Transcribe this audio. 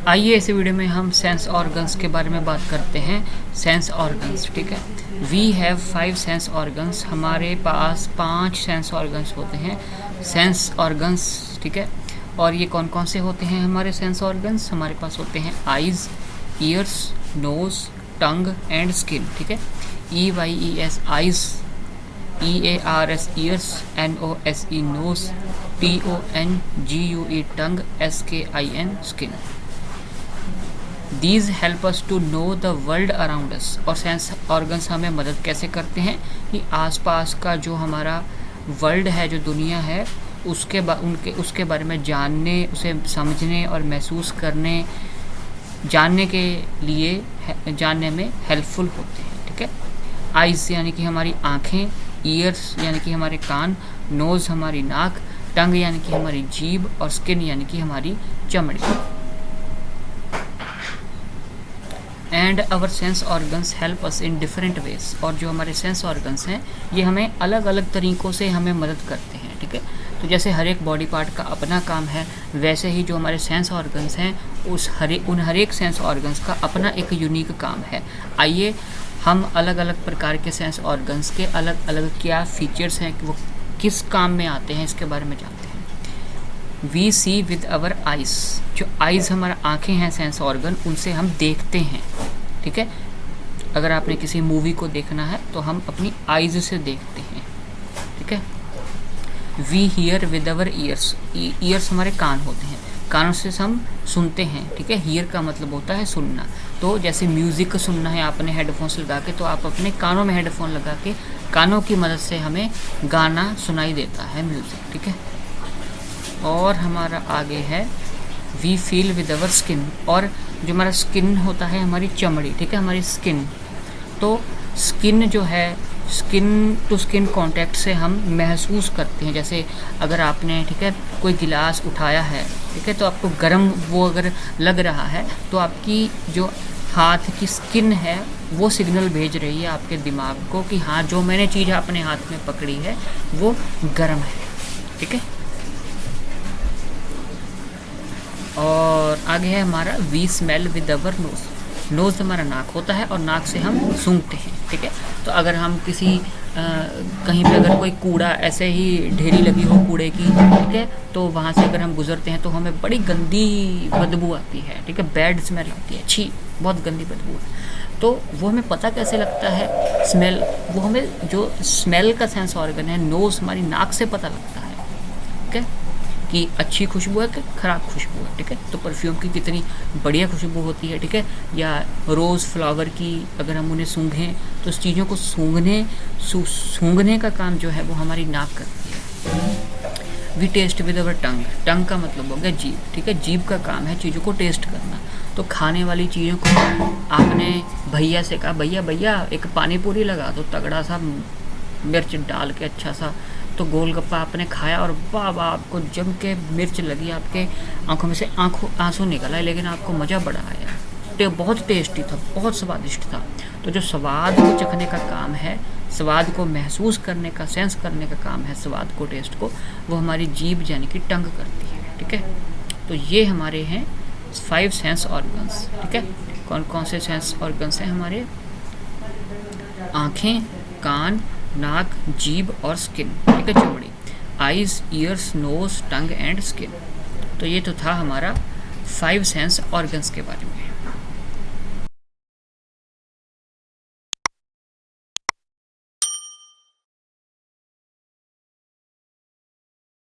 आइए इस वीडियो में हम सेंस ऑर्गन्स के बारे में बात करते हैं। सेंस ऑर्गन्स, ठीक है। वी हैव 5 सेंस ऑर्गन्स, हमारे पास 5 सेंस ऑर्गन्स होते हैं। सेंस ऑर्गन्स, ठीक है। और ये कौन कौन से होते हैं हमारे सेंस ऑर्गन्स? हमारे पास होते हैं eyes, ears, nose, tongue and skin, ठीक है। EYES eyes, EARS ears, NOSE nose, TONGUE tongue, SKIN skin. These help us to know the world around us। और सेंस ऑर्गन्स हमें मदद कैसे करते हैं कि आसपास का जो हमारा वर्ल्ड है, जो दुनिया है, उसके बारे में जानने, उसे समझने और महसूस करने, जानने के लिए जानने में हेल्पफुल होते हैं, ठीक है। आइज़ यानी कि हमारी आँखें, ईयर्स यानी कि हमारे कान, नोज़ हमारी नाक, टंग यानी कि हमारी जीभ और स्किन यानी कि हमारी चमड़ी। And our sense organs help us in different ways. और जो हमारे सेंस ऑर्गन्स हैं ये हमें अलग अलग तरीक़ों से हमें मदद करते हैं, ठीक है। तो जैसे हर एक बॉडी पार्ट का अपना काम है, वैसे ही जो हमारे सेंस ऑर्गन्स हैं उन हर एक सेंस ऑर्गन्स का अपना एक यूनिक काम है। आइए हम अलग अलग प्रकार के सेंस ऑर्गन्स के अलग अलग क्या फीचर्स हैं, वो किस काम में आते हैं, इसके बारे में जानते हैं। We see with our eyes. जो आइज़ हमारा आँखें हैं सेंस ऑर्गन, उनसे हम देखते हैं, ठीक है। अगर आपने किसी मूवी को देखना है तो हम अपनी आइज़ से देखते हैं, ठीक है। We hear with our ears. Ears हमारे कान होते हैं, कानों से हम सुनते हैं, ठीक है। हियर का मतलब होता है सुनना। तो जैसे म्यूज़िक सुनना है आपने हेडफोन्स लगा के, तो आप अपने कानों में हेडफोन लगा के कानों की मदद से हमें गाना सुनाई देता है, म्यूज़िक, ठीक है। और हमारा आगे है we feel with our skin. और जो हमारा स्किन होता है, हमारी चमड़ी, ठीक है, हमारी स्किन। तो स्किन जो है, स्किन टू स्किन कांटेक्ट से हम महसूस करते हैं। जैसे अगर आपने, ठीक है, कोई गिलास उठाया है, ठीक है, तो आपको गर्म वो अगर लग रहा है तो आपकी जो हाथ की स्किन है वो सिग्नल भेज रही है आपके दिमाग को कि हाँ, जो मैंने चीज़ अपने हाथ में पकड़ी है वो गर्म है, ठीक है। और आगे है हमारा we smell with our nose. Nose हमारा नाक होता है और नाक से हम सूंघते हैं, ठीक है। तो अगर हम किसी कहीं पे अगर कोई कूड़ा ऐसे ही ढेरी लगी हो कूड़े की, ठीक है, तो वहाँ से अगर हम गुजरते हैं तो हमें बड़ी गंदी बदबू आती है, ठीक है, बैड स्मेल आती है, अच्छी बहुत गंदी बदबू है। तो वो हमें पता कैसे लगता है स्मेल? वो हमें जो स्मेल का सेंस ऑर्गन है, नोज़, हमारी नाक से पता लगता है, ठीक है, कि अच्छी खुशबू है कि ख़राब खुशबू है, ठीक है। तो परफ्यूम की कितनी बढ़िया खुशबू होती है, ठीक है। या रोज़ फ्लावर की अगर हम उन्हें सूंघें तो उस चीज़ों को सूंघने का काम जो है वो हमारी नाक करती है। वी टेस्ट विद अवर टंग। टंग का मतलब हो गया जीभ, ठीक है। जीभ का काम है चीज़ों को टेस्ट करना। तो खाने वाली चीज़ों को आपने भैया से कहा, भैया भैया एक पानी पूरी लगा दो, तगड़ा सा मिर्च डाल के अच्छा सा। तो गोलगप्पा आपने खाया और वाह वाह, आपको जम के मिर्च लगी, आपके आंखों में से आंसू निकल आए, लेकिन आपको मज़ा बड़ा आया। तो बहुत टेस्टी था, बहुत स्वादिष्ट था। तो जो स्वाद को चखने का काम है, स्वाद को महसूस करने का, सेंस करने का काम है, स्वाद को, टेस्ट को, वो हमारी जीभ यानी कि टंग करती है, ठीक है। तो ये हमारे हैं 5 सेंस ऑर्गन्स, ठीक है। कौन कौन से सेंस ऑर्गन्स हैं हमारे? आँखें, कान, नाक, जीभ और स्किन, ठीक है, चमड़ी। Eyes, ears, nose, tongue and skin. तो ये तो था हमारा 5 सेंस ऑर्गन्स के बारे में।